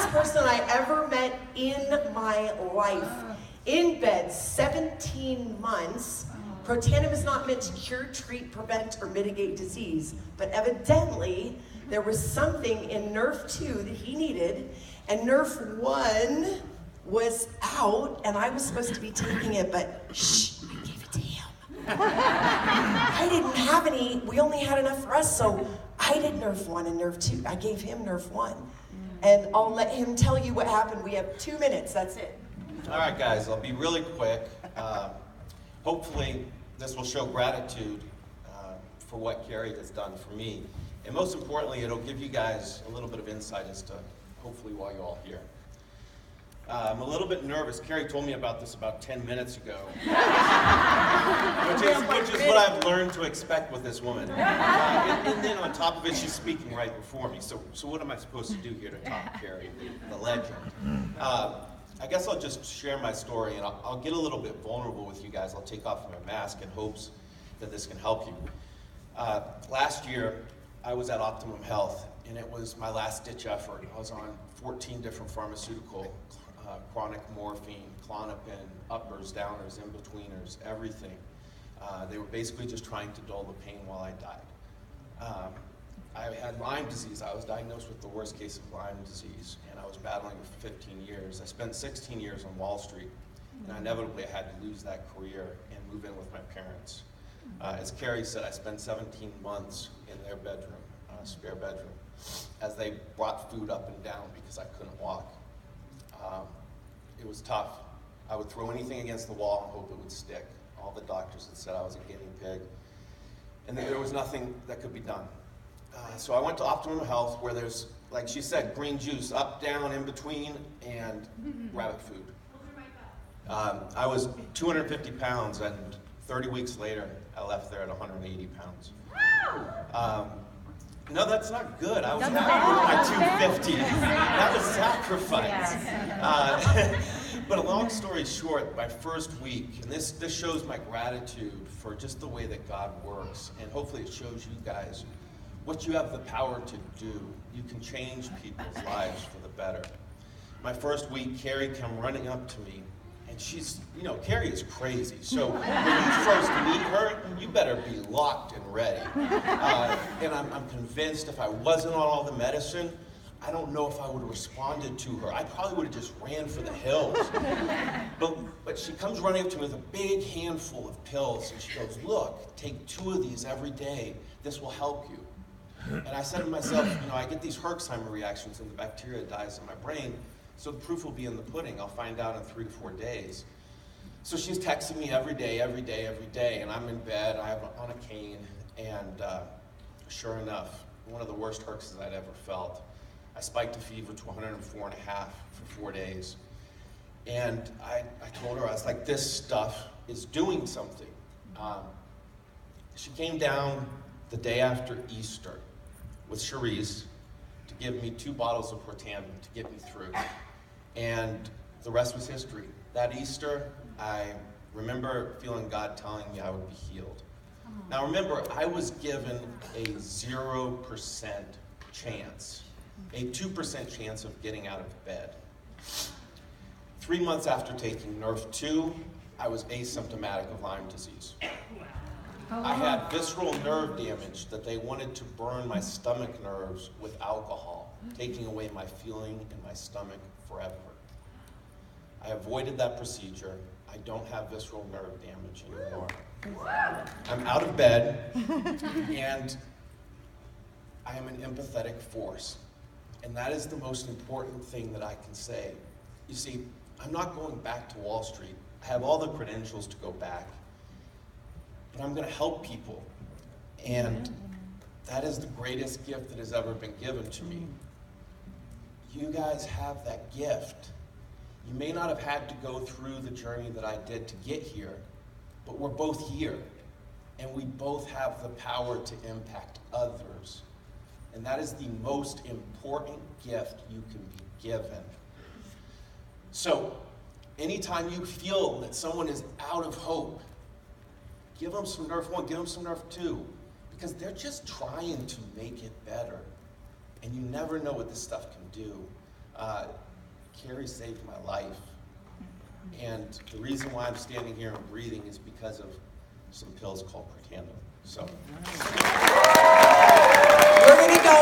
best person I ever met in my life. In bed, 17 months. Protandim is not meant to cure, treat, prevent, or mitigate disease, but evidently there was something in Nrf2 that he needed, and Nrf1 was out, and I was supposed to be taking it, but shh, I gave it to him. I didn't have any, we only had enough for us, so I did Nrf1 and Nrf2. I gave him Nrf1. And I'll let him tell you what happened. We have 2 minutes, that's it. All right, guys, I'll be really quick. Hopefully, this will show gratitude for what Carrie has done for me. And most importantly, it'll give you guys a little bit of insight as to hopefully why you're all here. I'm a little bit nervous. Carrie told me about this about 10 minutes ago, which is what I've learned to expect with this woman. And then on top of it, she's speaking right before me. So what am I supposed to do here to top Carrie, the legend? I guess I'll just share my story, and I'll get a little bit vulnerable with you guys. I'll take off my mask in hopes that this can help you. Last year, I was at Optimum Health, and it was my last-ditch effort. I was on 14 different pharmaceutical, chronic morphine, Klonopin, uppers, downers, in-betweeners, everything. They were basically just trying to dull the pain while I died. I had Lyme disease. I was diagnosed with the worst case of Lyme disease, and I was battling it for 15 years. I spent 16 years on Wall Street, and inevitably I had to lose that career and move in with my parents. As Carrie said, I spent 17 months in their bedroom, spare bedroom, as they brought food up and down because I couldn't walk. It was tough. I would throw anything against the wall and hope it would stick. All the doctors had said I was a guinea pig, and that there was nothing that could be done. So I went to Optimum Health, where there's, like she said, green juice, up, down, in between, and rabbit food. I was 250 pounds, and 30 weeks later, I left there at 180 pounds. No, that's not good. I was happy with my 250. That was sacrifice. But a long story short, my first week, and this shows my gratitude for just the way that God works, and hopefully it shows you guys what you have the power to do. You can change people's lives for the better. My first week, Carrie came running up to me, and she's, Carrie is crazy. So when you first meet her, you better be locked and ready. And I'm convinced if I wasn't on all the medicine, I don't know if I would have responded to her. I probably would have just ran for the hills. But she comes running up to me with a big handful of pills, and she goes, look, take 2 of these every day. This will help you. And I said to myself, I get these Herxheimer reactions and the bacteria dies in my brain, so the proof will be in the pudding. I'll find out in 3 to 4 days. So she's texting me every day, and I'm in bed, I'm on a cane, and sure enough, one of the worst Herxes I'd ever felt. I spiked a fever to 104.5 for 4 days. And I told her, I was like, this stuff is doing something. She came down the day after Easter with Cherise to give me 2 bottles of Protandim to get me through. And the rest was history. That Easter, I remember feeling God telling me I would be healed. Now remember, I was given a 0% chance, a 2% chance of getting out of bed. 3 months after taking Nrf2, I was asymptomatic of Lyme disease. I had visceral nerve damage that they wanted to burn my stomach nerves with alcohol, taking away my feeling in my stomach forever. I avoided that procedure. I don't have visceral nerve damage anymore. I'm out of bed, and I am an empathetic force. And that is the most important thing that I can say. You see, I'm not going back to Wall Street. I have all the credentials to go back. But I'm going to help people. And that is the greatest gift that has ever been given to me. You guys have that gift. You may not have had to go through the journey that I did to get here, but we're both here. And we both have the power to impact others. And that is the most important gift you can be given. So, anytime you feel that someone is out of hope, give them some Nrf1, give them some Nrf2, because they're just trying to make it better. And you never know what this stuff can do. Carrie saved my life. And the reason why I'm standing here and breathing is because of some pills called Protandim. So. We're going to go.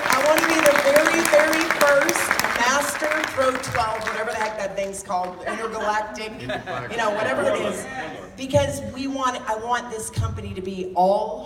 I want to be the very, very first Master Pro 12, whatever the heck that thing's called, intergalactic, whatever it is. Because I want this company to be all